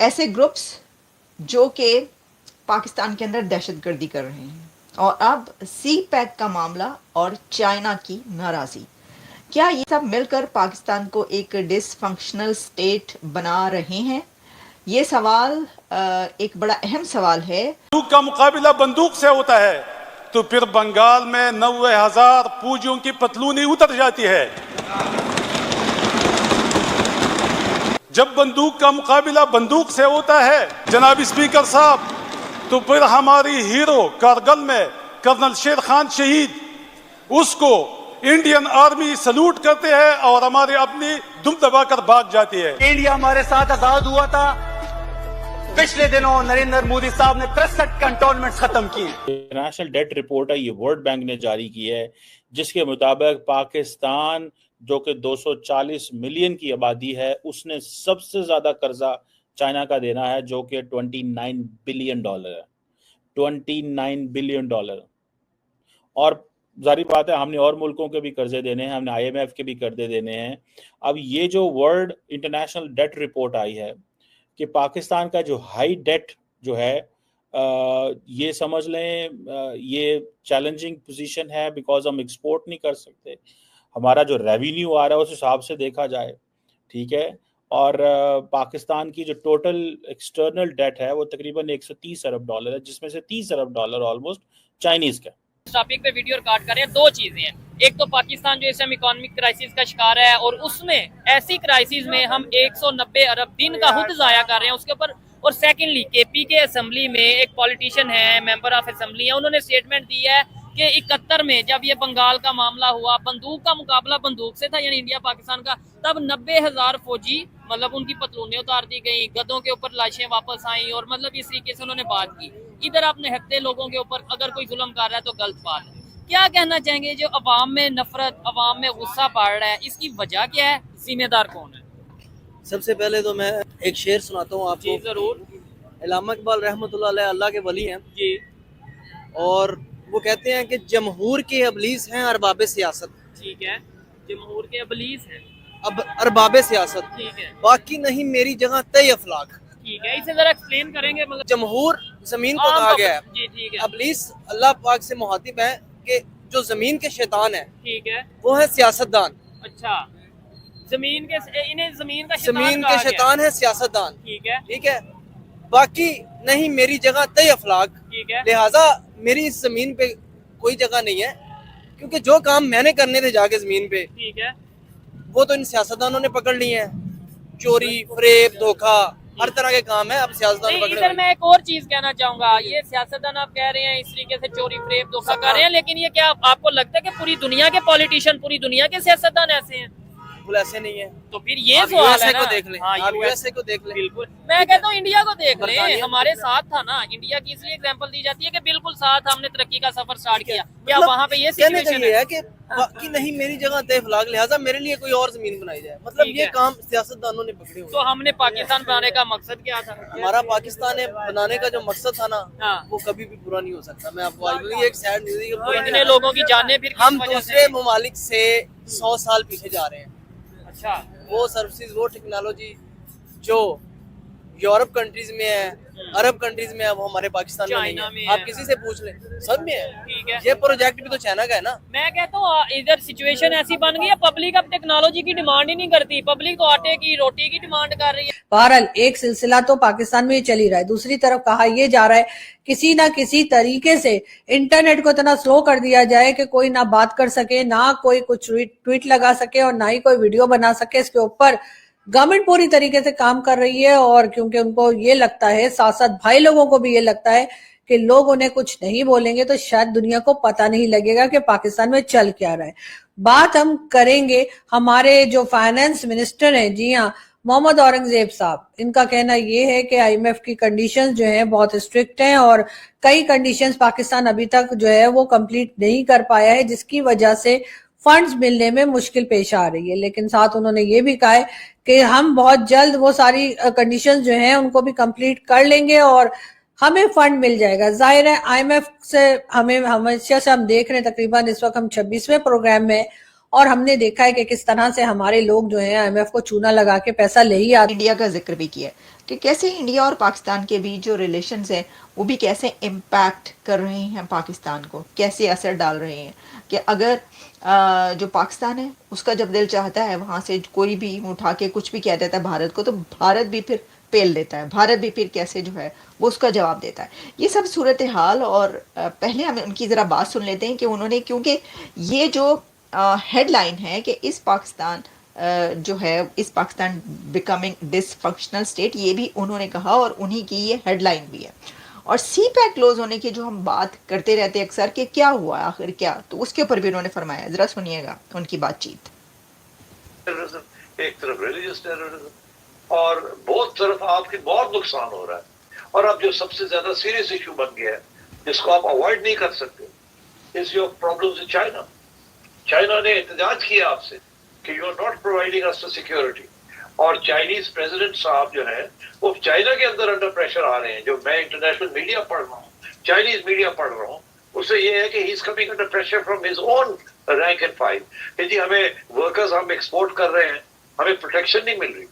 ایسے گروپس جو کہ پاکستان کے اندر دہشت گردی کر رہے ہیں، اور اب سی پیک کا معاملہ اور چائنا کی ناراضی، کیا یہ سب مل کر پاکستان کو ایک ڈس فنکشنل اسٹیٹ بنا رہے ہیں؟ یہ سوال ایک بڑا اہم سوال ہے۔ بندوق کا مقابلہ بندوق سے ہوتا ہے تو پھر بنگال میں 90,000 فوجیوں کی پتلونی اتر جاتی ہے۔ جب بندوق کا مقابلہ بندوق سے ہوتا ہے جناب اسپیکر صاحب، تو پھر ہماری ہیرو کارگل میں کرنل شیر خان شہید، اس کو انڈین آرمی سلوٹ کرتے ہیں اور ہمارے اپنی دم دبا کر بھاگ جاتی ہے۔ انڈیا ہمارے ساتھ آزاد ہوا تھا، پچھلے دنوں نریندر مودی صاحب نے 63 کنٹونمنٹ ختم کی۔ انٹرنیشنل ڈیٹ رپورٹ ہے، یہ ورلڈ بینک نے جاری کی ہے، جس کے مطابق پاکستان جو کہ 240 ملین کی آبادی ہے، اس نے سب سے زیادہ قرضہ چائنا کا دینا ہے، جو کہ $29 بلین ہے۔ $29 بلین۔ اور ظاہری بات ہے ہم نے اور ملکوں کے بھی قرضے دینے ہیں، ہم نے IMF کے بھی قرضے دینے ہیں۔ اب یہ جو ورلڈ انٹرنیشنل ڈیٹ رپورٹ آئی ہے کہ پاکستان کا جو ہائی ڈیٹ جو ہے، یہ سمجھ لیں یہ چیلنجنگ پوزیشن ہے، بیکاز ہم ایکسپورٹ نہیں کر سکتے، ہمارا جو ریونیو آ رہا ہے اس حساب سے دیکھا جائے، ٹھیک ہے۔ اور پاکستان کی جو ٹوٹل ایکسٹرنل ڈیٹ ہے وہ تقریباً $130 ارب ہے، جس میں سے $30 ارب آلموسٹ چائنیز کا۔ اس ٹاپک پہ ویڈیو ریکارڈ کر رہے ہیں، دو چیزیں ہیں، ایک تو پاکستان جو اس ٹائم اکانومک کرائسس کا شکار ہے، اور اس میں ایسی کرائسس میں ہم 190 ارب دن کا خود ضائع کر رہے ہیں اس کے اوپر۔ اور سیکنڈلی KP کے اسمبلی میں ایک پولیٹیشین ہے، ممبر آف اسمبلی ہے، انہوں نے سٹیٹمنٹ دی ہے کہ 71 میں جب یہ بنگال کا معاملہ ہوا، بندوق کا مقابلہ بندوق سے تھا، یعنی انڈیا پاکستان کا، تب 90,000 فوجی مطلب ان کی پتلونیں اتار دی گئیں، گدوں کے اوپر لاشیں واپس آئیں، اور مطلب اس طریقے سے انہوں نے بات کی۔ ادھر آپ نہتے لوگوں کے اوپر اگر کوئی ظلم کر رہا ہے تو غلط بات ہے۔ کیا کہنا چاہیں گے جو عوام میں نفرت، عوام میں غصہ بڑھ رہا ہے، اس کی وجہ کیا ہے، ذمہ دار کون ہے؟ سب سے پہلے تو میں ایک شعر سناتا ہوں آپ کو۔ جی ضرور۔ علامہ اقبال رحمۃ اللہ علیہ اللہ کے ولی ہیں، جی، اور وہ کہتے ہیں کہ جمہور کے ابلیس ہیں ارباب سیاست۔ ٹھیک ہے، جمہور کے ابلیس ہیں، اب ارباب سیاست، ٹھیک ہے، باقی نہیں میری جگہ طے افلاک۔ ٹھیک ہے، اسے ذرا ایکسپلین کریں گے؟ مطلب جمہور زمین کو کہا گیا ہے، جی ٹھیک ہے، ابلیس اللہ پاک سے مخاطب ہے کہ جو زمین کے شیطان ہیں ٹھیک ہے، وہ ہے سیاست دان۔ اچھا، زمین کے انہیں زمین کا زمین کے شیطان ہے سیاست دان، ٹھیک ہے، ٹھیک ہے، باقی نہیں میری جگہ طے افلاک، ٹھیک ہے، لہٰذا میری اس زمین پہ کوئی جگہ نہیں ہے، کیونکہ جو کام میں نے کرنے تھے جا کے زمین پہ ٹھیک ہے، وہ تو ان سیاستدانوں نے پکڑ لی ہیں، چوری، فریب، دھوکہ، ہر طرح کے کام ہیں اب سیاستدان نہیں، پکڑے ادھر ہوئے۔ میں ایک اور چیز کہنا چاہوں گا، یہ سیاستدان آپ کہہ رہے ہیں اس طریقے سے چوری فریب دھوکہ کر رہے ہیں، لیکن یہ کیا آپ کو لگتا ہے کہ پوری دنیا کے پولیٹیشین، پوری دنیا کے سیاستدان ایسے ہیں؟ بالکل ایسے نہیں ہے، تو پھر یہ آپ سوال ہے USA نا، کو دیکھ لیں، ہاں آپ USA کو دیکھ لیں، بالکل، میں کہتا ہوں انڈیا کو دیکھ لیں، برطانیہ ہمارے ساتھ تھا نا، انڈیا کی اس لیے ایگزامپل دی جاتی ہے کہ بالکل ساتھ ہم نے ترقی کا سفر سٹارٹ کیا، کیا مطلب وہاں پہ یہ کہنے کا سچویشن یہ ہے؟ ہے کہ باقی نہیں میری جگہ طے افلاک، لہٰذا میرے لیے کوئی اور زمین بنائی جائے، مطلب ٹھیک یہ ہے۔ کام سیاستدانوں نے پکڑے ہوئے۔ تو ہم نے پاکستان بنانے کا مقصد کیا تھا؟ ہمارا پاکستان بنانے کا جو مقصد تھا نا، ہاں، وہ کبھی بھی پورا نہیں ہو سکتا۔ میں آپ کو آج یہ ایک سیڈ نیوز ہے کہ تو پورا نہیں اتنے ہو لوگوں کی جانیں پھر سکتا۔ ہم کس وجہ دوسرے سے؟ ممالک سے 100 سال پیچھے جا رہے ہیں، اچھا، وہ سروسز، وہ ٹیکنالوجی جو یورپ کنٹریز میں ہے، عرب کنٹریز میں ہے، وہ ہمارے پاکستان میں چائنا نہیں میں ہے۔ ہے۔ آپ کسی سے پوچھ لیں، سب میں ہے۔ ٹھیک ہے، یہ پروجیکٹ بھی تو چائنا کا ہے نا۔ میں کہتا ہوں ادھر سچویشن ایسی بن گئی ہے، پبلک اب ٹیکنالوجی کی ڈیمانڈ ہی نہیں کرتی، پبلک تو آٹے کی روٹی کی ڈیمانڈ کر رہی ہے۔ بہرحال ایک سلسلہ تو پاکستان میں چل ہی رہا ہے، دوسری طرف کہا یہ جا رہا ہے کسی نہ کسی طریقے سے انٹرنیٹ کو اتنا سلو کر دیا جائے کہ کوئی نہ بات کر سکے، نہ کوئی کچھ ٹویٹ لگا سکے، اور نہ ہی کوئی ویڈیو بنا سکے۔ اس کے اوپر گورنمنٹ پوری طریقے سے کام کر رہی ہے، اور کیونکہ ان کو یہ لگتا ہے، ساتھ ساتھ بھائی لوگوں کو بھی یہ لگتا ہے کہ لوگ انہیں کچھ نہیں بولیں گے تو شاید دنیا کو پتہ نہیں لگے گا کہ پاکستان میں چل کیا رہا ہے۔ بات ہم کریں گے ہمارے جو فائنانس منسٹر ہیں، جی ہاں، محمد اورنگزیب صاحب، ان کا کہنا یہ ہے کہ IMF کی کنڈیشنز جو ہیں بہت اسٹرکٹ ہیں، اور کئی کنڈیشنز پاکستان ابھی تک جو ہے وہ کمپلیٹ نہیں کر پایا ہے، جس کی وجہ سے فنڈز ملنے میں مشکل پیش آ رہی ہے۔ لیکن ساتھ انہوں نے یہ بھی کہا ہے کہ ہم بہت جلد وہ ساری کنڈیشنز جو ہیں ان کو بھی کمپلیٹ کر لیں گے اور ہمیں فنڈ مل جائے گا۔ ظاہر ہے IMF سے ہمیں ہمیشہ سے ہم دیکھ رہے ہیں، تقریباً اس وقت ہم 26ویں پروگرام میں، اور ہم نے دیکھا ہے کہ کس طرح سے ہمارے لوگ جو ہیں IMF کو چونا لگا کے پیسہ لے ہی آتے انڈیا کا ذکر بھی کیا کہ کیسے انڈیا اور پاکستان کے بیچ جو ریلیشنز ہیں وہ بھی کیسے امپیکٹ کر رہے ہیں پاکستان کو، کیسے اثر ڈال رہے ہیں کہ اگر جو پاکستان ہے اس کا جب دل چاہتا ہے وہاں سے کوئی بھی اٹھا کے کچھ بھی کہہ دیتا ہے بھارت کو، تو بھارت بھی پھر پیل دیتا ہے، بھارت بھی پھر کیسے جو ہے وہ اس کا جواب دیتا ہے۔ یہ سب صورتحال، اور پہلے ہم ان کی ذرا بات سن لیتے ہیں کہ انہوں نے، کیونکہ یہ جو ہیڈ لائن ہے کہ اس پاکستان جو ہے اس پاکستان بیکمنگ ڈس فنکشنل اسٹیٹ، یہ بھی انہوں نے کہا اور انہی کی یہ ہیڈ لائن بھی ہے۔ اور سی پیک کلوز ہونے کی جو ہم بات کرتے رہتے اکثر کہ کیا ہوا آخر کیا، تو اس کے اوپر بھی انہوں نے فرمایا، ذرا سنیے گا ان کی بات چیت۔ ایک طرف ریلیجس ٹیررزم اور بہت طرف آپ کے بہت نقصان ہو رہا ہے، اور اب جو سب سے زیادہ سیریس ایشو بن گیا ہے جس کو آپ اوائڈ نہیں کر سکتے is your problems in China. China نے احتجاج کیا آپ سے کہ you are not providing us to security, اور چائنیز پریزیڈنٹ صاحب جو ہیں وہ چائنا کے اندر انڈر پریشر آ رہے ہیں۔ جو میں انٹرنیشنل میڈیا پڑھ رہا ہوں، چائنیز میڈیا پڑھ رہا ہوں، اس سے یہ ہے کہ he is coming under pressure from his own rank and file کہ جی ہمیں ورکرز ہم ایکسپورٹ کر رہے ہیں، ہمیں پروٹیکشن نہیں مل رہی۔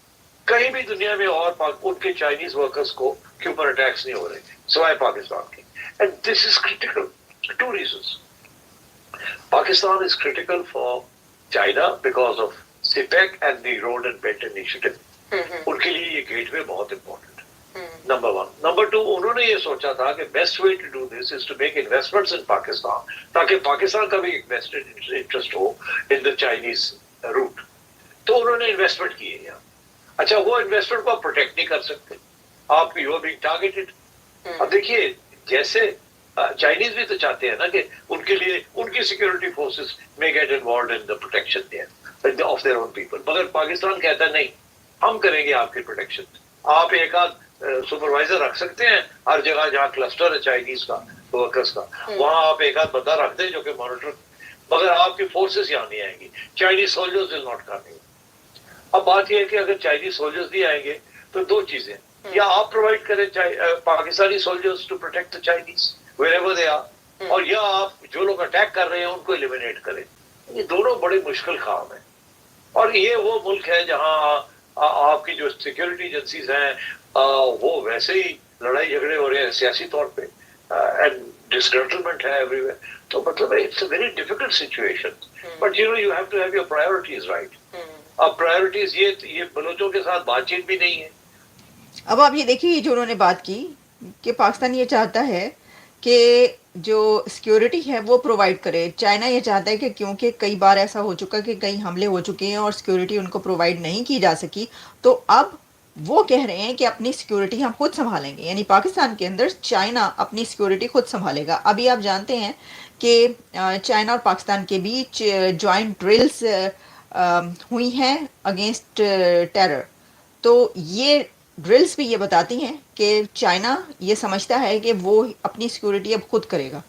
کہیں بھی دنیا میں اور ان کے چائنیز ورکرز کو کے اوپر اٹیکس نہیں ہو رہے سوائے پاکستان کے۔ And this is critical, two reasons. Pakistan is critical for China because of CPEC and the Road and Belt Initiative۔ ان کے لیے یہ گیٹ وے بہت important, number one. Number two, انہوں نے یہ سوچا تھا کہ best way to do this is to make investments in Pakistan, تاکہ پاکستان کا بھی ایک ویسٹڈ انٹرسٹ ہو ان دا چائنیز روٹ۔ تو انہوں نے انویسٹمنٹ کی ہے یہاں۔ اچھا، وہ انویسٹمنٹ کو آپ پروٹیکٹ نہیں کر سکتے، آپ یو آر بینگ ٹارگیٹڈ۔ اب دیکھیے، جیسے چائنیز بھی تو چاہتے ہیں نا کہ ان کے لیے ان کی سیکورٹی فورسز میں get involved in the protection their of their own people, مگر پاکستان کہتا ہے نہیں، ہم کریں گے آپ کی پروٹیکشن۔ آپ ایک آدھ سپروائزر رکھ سکتے ہیں ہر جگہ جہاں کلسٹر ہے چائنیز کا ورکرز کا، وہاں آپ ایک آدھ بندہ رکھ دیں جو کہ مانیٹر، مگر آپ کی فورسز یہاں نہیں آئیں گی، Chinese soldiers will not come. اب بات یہ ہے کہ اگر چائنیز سولجرز نہیں آئیں گے تو دو چیزیں، یا آپ پرووائڈ کریں Pakistani soldiers to protect the Chinese wherever they are، اور یا آپ جو لوگ اٹیک کر رہے ہیں ان کو ایلیمینیٹ کریں۔ یہ دونوں بڑے مشکل کام ہیں، اور یہ وہ ملک ہے جہاں آپ کی جو سیکورٹی ایجنسیز ہیں وہ ویسے ہی لڑائی جھگڑے ہو رہے ہیں سیاسی طور پہ، اینڈ ڈسگرٹلمنٹ ہے ایوری ویئر۔ تو مطلب it's a very difficult situation, but you know you have to have your priorities right. اب پرائیورٹیز یہ بلوچوں کے ساتھ بات چیت بھی نہیں ہے۔ اب آپ یہ دیکھیے جو انہوں نے بات کی کہ پاکستان یہ چاہتا ہے کہ جو سیکیورٹی ہے وہ پرووائڈ کرے، چائنا یہ چاہتا ہے کہ کیونکہ کئی بار ایسا ہو چکا کہ کئی حملے ہو چکے ہیں اور سیکیورٹی ان کو پرووائڈ نہیں کی جا سکی، تو اب وہ کہہ رہے ہیں کہ اپنی سیکیورٹی ہم خود سنبھالیں گے، یعنی پاکستان کے اندر چائنا اپنی سیکیورٹی خود سنبھالے گا۔ ابھی آپ جانتے ہیں کہ چائنا اور پاکستان کے بیچ جوائنٹ ڈرلز ہوئی ہیں اگینسٹ ٹیرر، تو یہ ڈرلز بھی یہ بتاتی ہیں کہ چائنا یہ سمجھتا ہے کہ وہ اپنی سیکیورٹی اب خود کرے گا۔